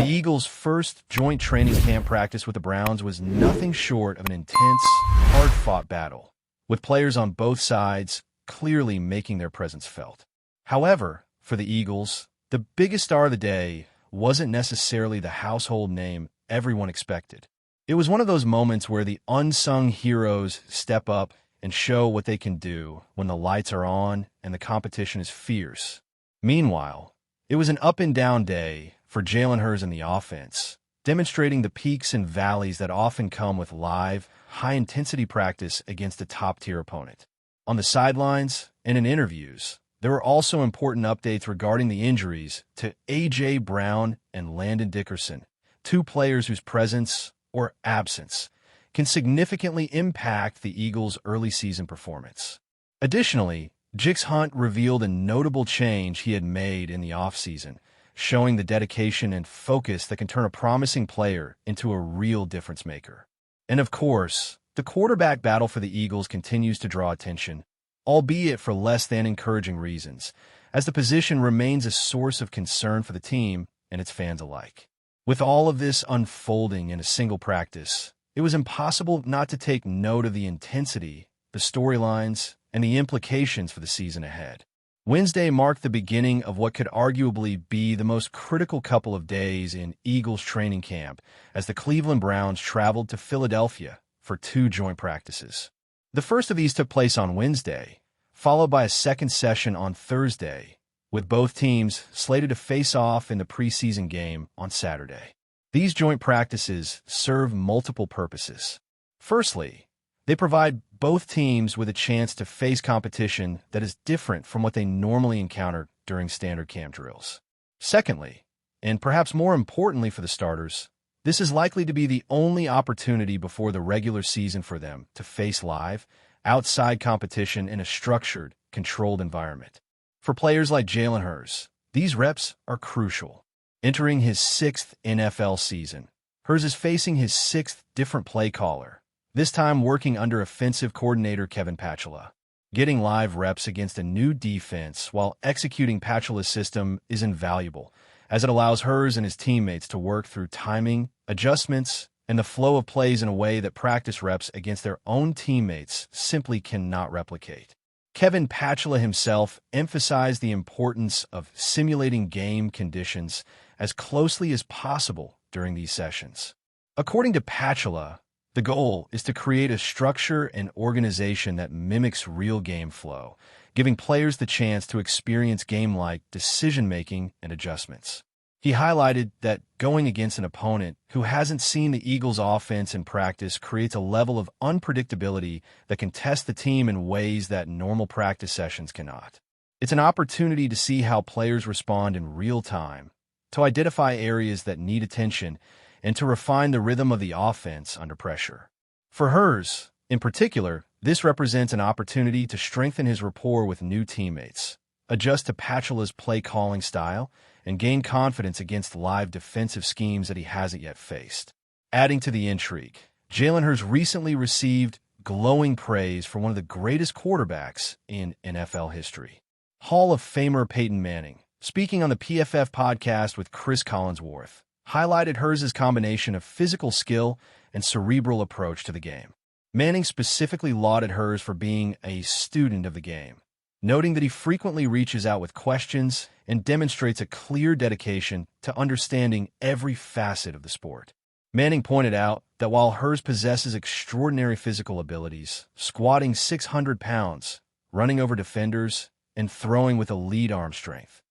The Eagles' first joint training camp practice with the Browns was nothing short of an intense, hard-fought battle, with players on both sides clearly making their presence felt. However, for the Eagles, the biggest star of the day wasn't necessarily the household name everyone expected. It was one of those moments where the unsung heroes step up and show what they can do when the lights are on and the competition is fierce. Meanwhile, it was an up-and-down day for Jalen Hurts and the offense, demonstrating the peaks and valleys that often come with live, high-intensity practice against a top-tier opponent. On the sidelines and in interviews, there were also important updates regarding the injuries to A.J. Brown and Landon Dickerson, two players whose presence or absence can significantly impact the Eagles' early season performance. Additionally, Jix Hunt revealed a notable change he had made in the offseason, showing the dedication and focus that can turn a promising player into a real difference maker. And of course, the quarterback battle for the Eagles continues to draw attention, albeit for less than encouraging reasons, as the position remains a source of concern for the team and its fans alike. With all of this unfolding in a single practice, it was impossible not to take note of the intensity, the storylines, and the implications for the season ahead. Wednesday marked the beginning of what could arguably be the most critical couple of days in Eagles training camp as the Cleveland Browns traveled to Philadelphia for two joint practices. The first of these took place on Wednesday, followed by a second session on Thursday, with both teams slated to face off in the preseason game on Saturday. These joint practices serve multiple purposes. Firstly, they provide both teams with a chance to face competition that is different from what they normally encounter during standard camp drills. Secondly, and perhaps more importantly for the starters, this is likely to be the only opportunity before the regular season for them to face live, outside competition in a structured, controlled environment. For players like Jalen Hurts, these reps are crucial. Entering his sixth NFL season, Hurts is facing his sixth different play caller, this time working under offensive coordinator Kevin Patchula. Getting live reps against a new defense while executing Patchula's system is invaluable, as it allows Hurts and his teammates to work through timing, adjustments, and the flow of plays in a way that practice reps against their own teammates simply cannot replicate. Kevin Patchula himself emphasized the importance of simulating game conditions as closely as possible during these sessions. According to Patchula, the goal is to create a structure and organization that mimics real game flow, giving players the chance to experience game-like decision-making and adjustments. He highlighted that going against an opponent who hasn't seen the Eagles' offense in practice creates a level of unpredictability that can test the team in ways that normal practice sessions cannot. It's an opportunity to see how players respond in real time, to identify areas that need attention, and to refine the rhythm of the offense under pressure. For Hurts, in particular, this represents an opportunity to strengthen his rapport with new teammates, adjust to Patchula's play-calling style, and gain confidence against live defensive schemes that he hasn't yet faced. Adding to the intrigue, Jalen Hurts recently received glowing praise for one of the greatest quarterbacks in NFL history. Hall of Famer Peyton Manning, speaking on the PFF podcast with Chris Collinsworth, highlighted Hurts' combination of physical skill and cerebral approach to the game. Manning specifically lauded Hurts for being a student of the game, noting that he frequently reaches out with questions and demonstrates a clear dedication to understanding every facet of the sport. Manning pointed out that while Hurts possesses extraordinary physical abilities, squatting 600 pounds, running over defenders, and throwing with elite arm strength,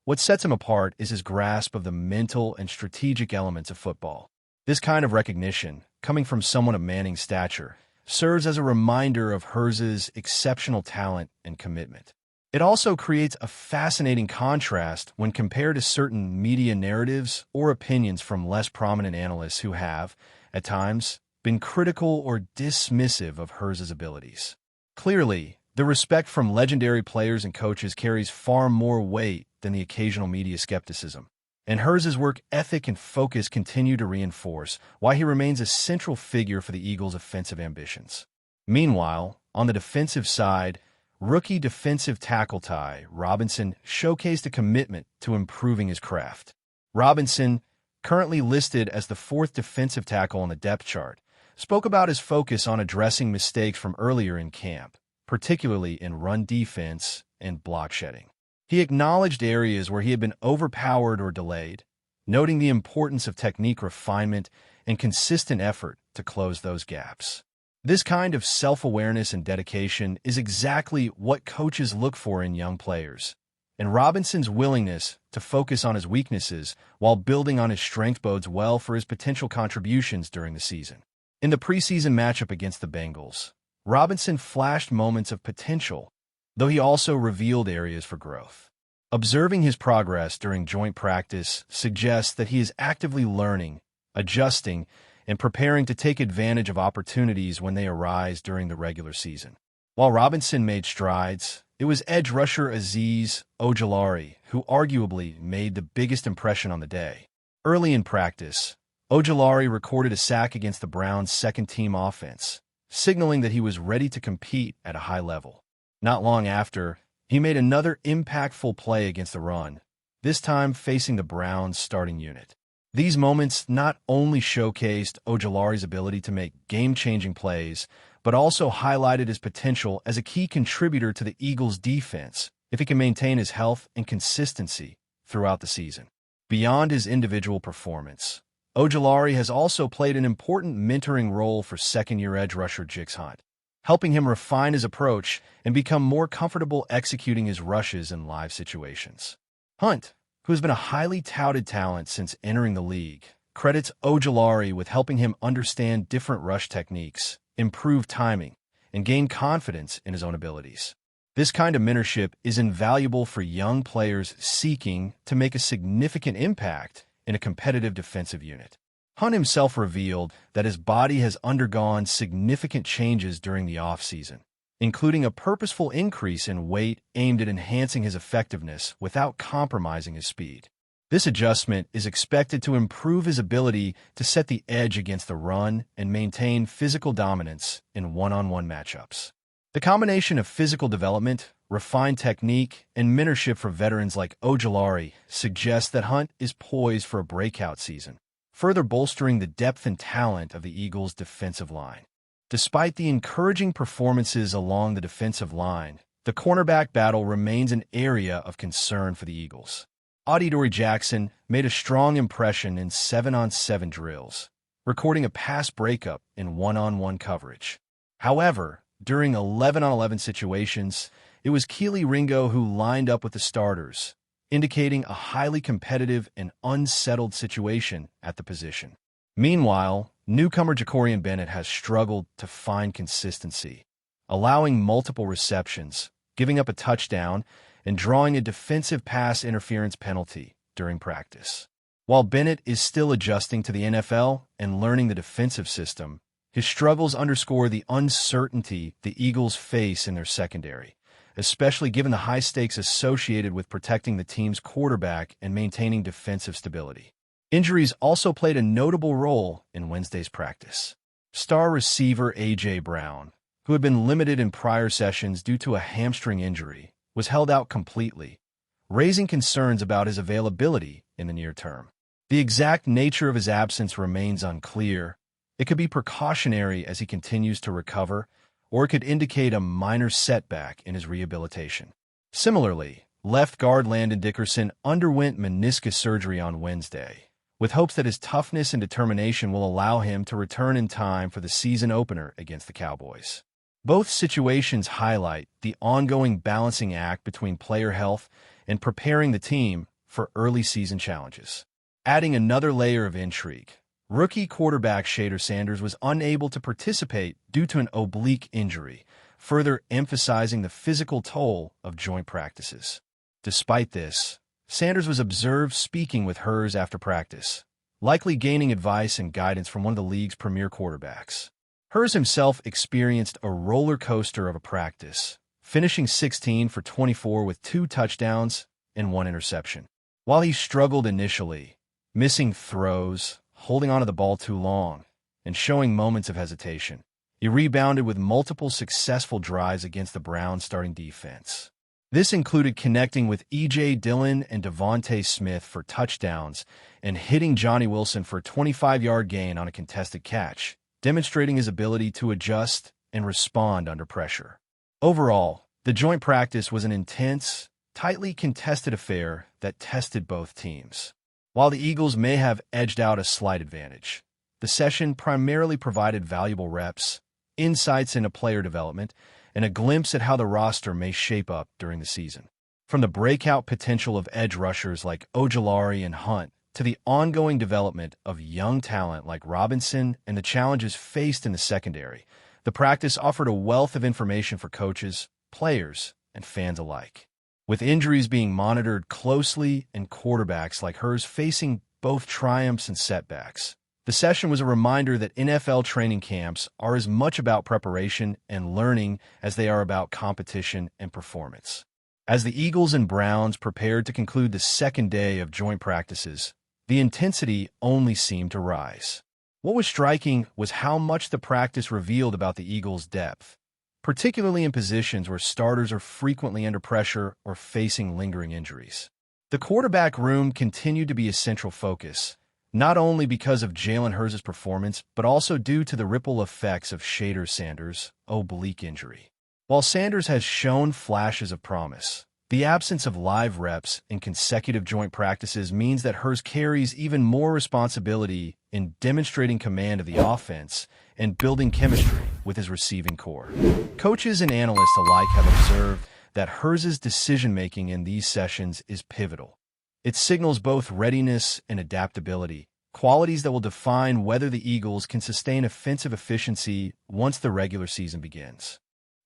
what sets him apart is his grasp of the mental and strategic elements of football. This kind of recognition, coming from someone of Manning's stature, serves as a reminder of Hurts' exceptional talent and commitment. It also creates a fascinating contrast when compared to certain media narratives or opinions from less prominent analysts who have, at times, been critical or dismissive of Hurts' abilities. Clearly, the respect from legendary players and coaches carries far more weight than the occasional media skepticism, and Hurts' work ethic and focus continue to reinforce why he remains a central figure for the Eagles' offensive ambitions. Meanwhile, on the defensive side, rookie defensive tackle Ty Robinson showcased a commitment to improving his craft. Robinson, currently listed as the fourth defensive tackle on the depth chart, spoke about his focus on addressing mistakes from earlier in camp, particularly in run defense and block shedding. He acknowledged areas where he had been overpowered or delayed, noting the importance of technique refinement and consistent effort to close those gaps. This kind of self-awareness and dedication is exactly what coaches look for in young players, and Robinson's willingness to focus on his weaknesses while building on his strength bodes well for his potential contributions during the season. In the preseason matchup against the Bengals, Robinson flashed moments of potential, though he also revealed areas for growth. Observing his progress during joint practice suggests that he is actively learning, adjusting, and preparing to take advantage of opportunities when they arise during the regular season. While Robinson made strides, it was edge rusher Azeez Ojulari who arguably made the biggest impression on the day. Early in practice, Ojulari recorded a sack against the Browns' second-team offense, signaling that he was ready to compete at a high level. Not long after, he made another impactful play against the run, this time facing the Browns' starting unit. These moments not only showcased Ojulari's ability to make game-changing plays, but also highlighted his potential as a key contributor to the Eagles' defense if he can maintain his health and consistency throughout the season. Beyond his individual performance, Ojulari has also played an important mentoring role for second-year edge rusher Jix Hunt, helping him refine his approach and become more comfortable executing his rushes in live situations. Hunt, who has been a highly touted talent since entering the league, credits Ojulari with helping him understand different rush techniques, improve timing, and gain confidence in his own abilities. This kind of mentorship is invaluable for young players seeking to make a significant impact in a competitive defensive unit. Hunt himself revealed that his body has undergone significant changes during the offseason, including a purposeful increase in weight aimed at enhancing his effectiveness without compromising his speed. This adjustment is expected to improve his ability to set the edge against the run and maintain physical dominance in one-on-one matchups. The combination of physical development, refined technique, and mentorship for veterans like Ojulari suggests that Hunt is poised for a breakout season, further bolstering the depth and talent of the Eagles' defensive line. Despite the encouraging performances along the defensive line, the cornerback battle remains an area of concern for the Eagles. Adoree Jackson made a strong impression in 7-on-7 drills, recording a pass breakup in one-on-one coverage. However, during 11-on-11 situations, it was Kelee Ringo who lined up with the starters, indicating a highly competitive and unsettled situation at the position. Meanwhile, newcomer Jacorian Bennett has struggled to find consistency, allowing multiple receptions, giving up a touchdown, and drawing a defensive pass interference penalty during practice. While Bennett is still adjusting to the NFL and learning the defensive system, his struggles underscore the uncertainty the Eagles face in their secondary, especially given the high stakes associated with protecting the team's quarterback and maintaining defensive stability. Injuries also played a notable role in Wednesday's practice. Star receiver A.J. Brown, who had been limited in prior sessions due to a hamstring injury, was held out completely, raising concerns about his availability in the near term. The exact nature of his absence remains unclear. It could be precautionary as he continues to recover, or it could indicate a minor setback in his rehabilitation. Similarly, left guard Landon Dickerson underwent meniscus surgery on Wednesday, with hopes that his toughness and determination will allow him to return in time for the season opener against the Cowboys. Both situations highlight the ongoing balancing act between player health and preparing the team for early season challenges. Adding another layer of intrigue, rookie quarterback Shedeur Sanders was unable to participate due to an oblique injury, further emphasizing the physical toll of joint practices. Despite this, Sanders was observed speaking with Hers after practice, likely gaining advice and guidance from one of the league's premier quarterbacks. Hers himself experienced a roller coaster of a practice, finishing 16 for 24 with 2 touchdowns and 1 interception. While he struggled initially, missing throws, holding onto the ball too long, and showing moments of hesitation, he rebounded with multiple successful drives against the Browns' starting defense. This included connecting with E.J. Dillon and Devontae Smith for touchdowns and hitting Johnny Wilson for a 25-yard gain on a contested catch, demonstrating his ability to adjust and respond under pressure. Overall, the joint practice was an intense, tightly contested affair that tested both teams. While the Eagles may have edged out a slight advantage, the session primarily provided valuable reps, insights into player development, and a glimpse at how the roster may shape up during the season. From the breakout potential of edge rushers like Ojulari and Hunt to the ongoing development of young talent like Robinson and the challenges faced in the secondary, the practice offered a wealth of information for coaches, players, and fans alike. With injuries being monitored closely and quarterbacks like hers facing both triumphs and setbacks, the session was a reminder that NFL training camps are as much about preparation and learning as they are about competition and performance. As the Eagles and Browns prepared to conclude the second day of joint practices, the intensity only seemed to rise. What was striking was how much the practice revealed about the Eagles' depth, particularly in positions where starters are frequently under pressure or facing lingering injuries. The quarterback room continued to be a central focus, not only because of Jalen Hurts' performance, but also due to the ripple effects of Shader Sanders' oblique injury. While Sanders has shown flashes of promise, the absence of live reps in consecutive joint practices means that Hurts carries even more responsibility in demonstrating command of the offense and building chemistry with his receiving core. Coaches and analysts alike have observed that Hurts' decision-making in these sessions is pivotal. It signals both readiness and adaptability, qualities that will define whether the Eagles can sustain offensive efficiency once the regular season begins.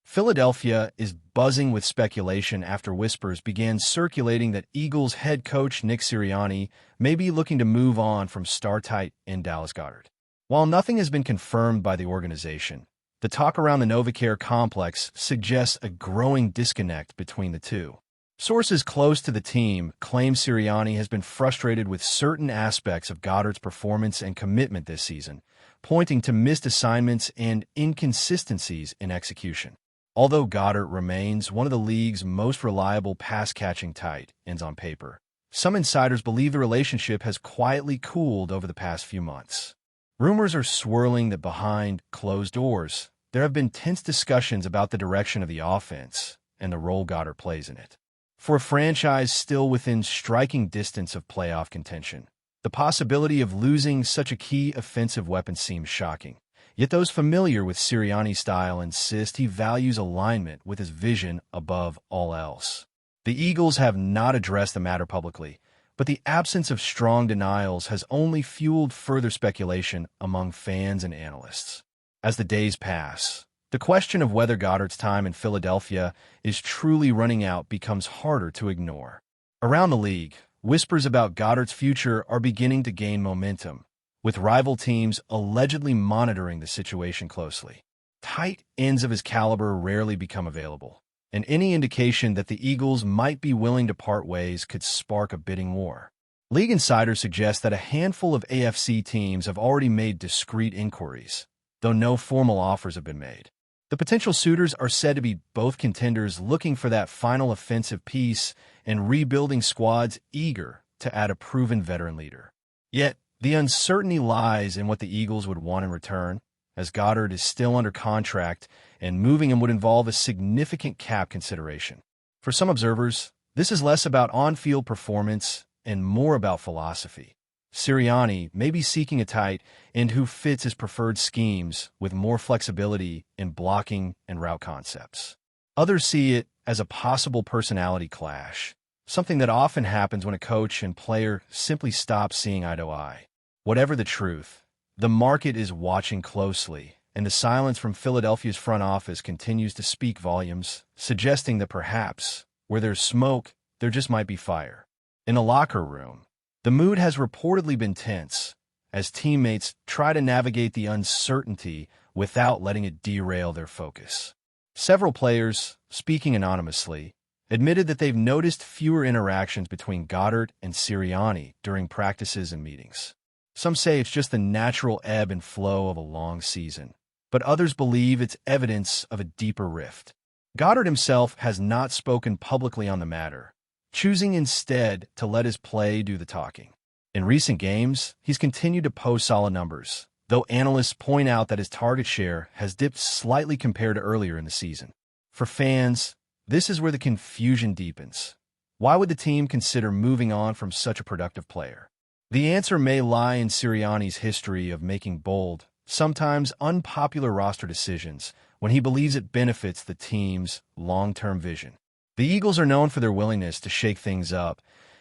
Philadelphia is buzzing with speculation after whispers began circulating that Eagles head coach Nick Sirianni may be looking to move on from star tight end Dallas Goedert. While nothing has been confirmed by the organization, the talk around the NovaCare complex suggests a growing disconnect between the two. Sources close to the team claim Sirianni has been frustrated with certain aspects of Goedert's performance and commitment this season, pointing to missed assignments and inconsistencies in execution. Although Goedert remains one of the league's most reliable pass-catching tight ends on paper, some insiders believe the relationship has quietly cooled over the past few months. Rumors are swirling that behind closed doors, there have been tense discussions about the direction of the offense and the role Goedert plays in it. For a franchise still within striking distance of playoff contention, the possibility of losing such a key offensive weapon seems shocking. Yet those familiar with Sirianni's style insist he values alignment with his vision above all else. The Eagles have not addressed the matter publicly, but the absence of strong denials has only fueled further speculation among fans and analysts. As the days pass, the question of whether Goedert's time in Philadelphia is truly running out becomes harder to ignore. Around the league, whispers about Goedert's future are beginning to gain momentum, with rival teams allegedly monitoring the situation closely. Tight ends of his caliber rarely become available, and any indication that the Eagles might be willing to part ways could spark a bidding war. League insiders suggest that a handful of AFC teams have already made discreet inquiries, though no formal offers have been made. The potential suitors are said to be both contenders looking for that final offensive piece and rebuilding squads eager to add a proven veteran leader. Yet, the uncertainty lies in what the Eagles would want in return, as Goedert is still under contract and moving him would involve a significant cap consideration. For some observers, this is less about on-field performance and more about philosophy. Sirianni may be seeking a tight end who fits his preferred schemes with more flexibility in blocking and route concepts. Others see it as a possible personality clash, something that often happens when a coach and player simply stop seeing eye to eye. Whatever the truth, the market is watching closely, and the silence from Philadelphia's front office continues to speak volumes, suggesting that perhaps, where there's smoke, there just might be fire. In the locker room, the mood has reportedly been tense, as teammates try to navigate the uncertainty without letting it derail their focus. Several players, speaking anonymously, admitted that they've noticed fewer interactions between Goedert and Sirianni during practices and meetings. Some say it's just the natural ebb and flow of a long season, but others believe it's evidence of a deeper rift. Goddard himself has not spoken publicly on the matter, choosing instead to let his play do the talking. In recent games, he's continued to post solid numbers, though analysts point out that his target share has dipped slightly compared to earlier in the season. For fans, this is where the confusion deepens. Why would the team consider moving on from such a productive player? The answer may lie in Sirianni's history of making bold, sometimes unpopular roster decisions when he believes it benefits the team's long-term vision. The Eagles are known for their willingness to shake things up,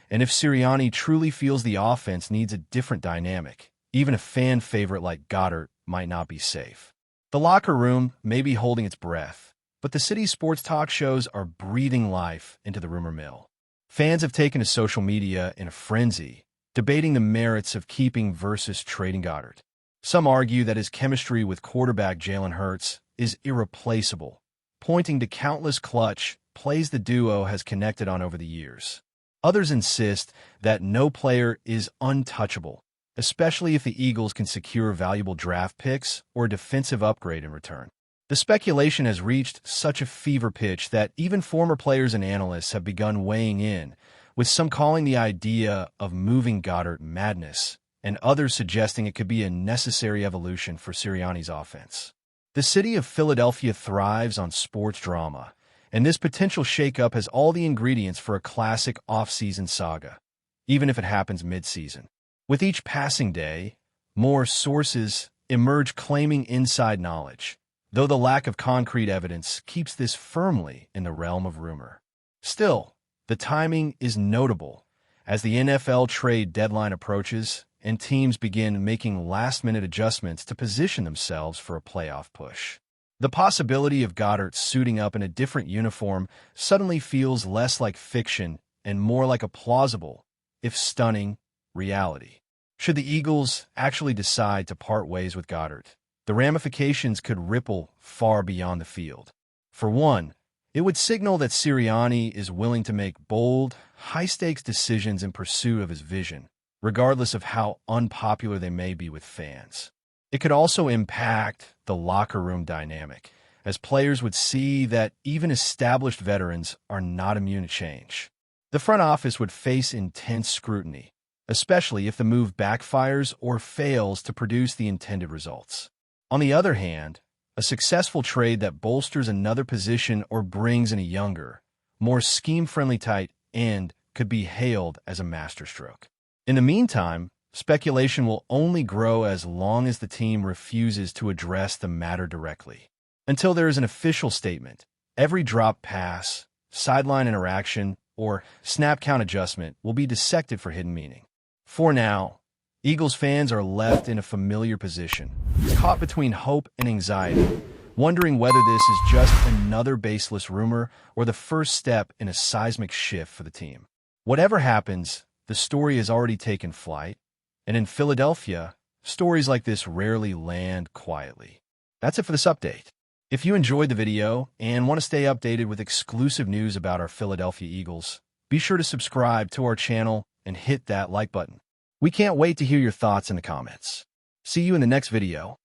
and if Sirianni truly feels the offense needs a different dynamic, even a fan favorite like Goddard might not be safe. The locker room may be holding its breath, but the city's sports talk shows are breathing life into the rumor mill. Fans have taken to social media in a frenzy, debating the merits of keeping versus trading Goddard. Some argue that his chemistry with quarterback Jalen Hurts is irreplaceable, pointing to countless clutch plays the duo has connected on over the years. Others insist that no player is untouchable, especially if the Eagles can secure valuable draft picks or a defensive upgrade in return. The speculation has reached such a fever pitch that even former players and analysts have begun weighing in, with some calling the idea of moving Goddard madness, and others suggesting it could be a necessary evolution for Sirianni's offense. The city of Philadelphia thrives on sports drama, and this potential shakeup has all the ingredients for a classic off-season saga, even if it happens mid-season. With each passing day, more sources emerge claiming inside knowledge, though the lack of concrete evidence keeps this firmly in the realm of rumor. Still, the timing is notable as the NFL trade deadline approaches and teams begin making last-minute adjustments to position themselves for a playoff push. The possibility of Goddard suiting up in a different uniform suddenly feels less like fiction and more like a plausible, if stunning, reality. Should the Eagles actually decide to part ways with Goddard, the ramifications could ripple far beyond the field. For one, it would signal that Sirianni is willing to make bold, high-stakes decisions in pursuit of his vision, regardless of how unpopular they may be with fans. It could also impact the locker room dynamic, as players would see that even established veterans are not immune to change. The front office would face intense scrutiny, especially if the move backfires or fails to produce the intended results. On the other hand, a successful trade that bolsters another position or brings in a younger, more scheme-friendly tight end could be hailed as a masterstroke. In the meantime, speculation will only grow as long as the team refuses to address the matter directly. Until there is an official statement, every drop pass, sideline interaction, or snap count adjustment will be dissected for hidden meaning. For now, Eagles fans are left in a familiar position, caught between hope and anxiety, wondering whether this is just another baseless rumor or the first step in a seismic shift for the team. Whatever happens, the story has already taken flight, and in Philadelphia, stories like this rarely land quietly. That's it for this update. If you enjoyed the video and want to stay updated with exclusive news about our Philadelphia Eagles, be sure to subscribe to our channel and hit that like button. We can't wait to hear your thoughts in the comments. See you in the next video.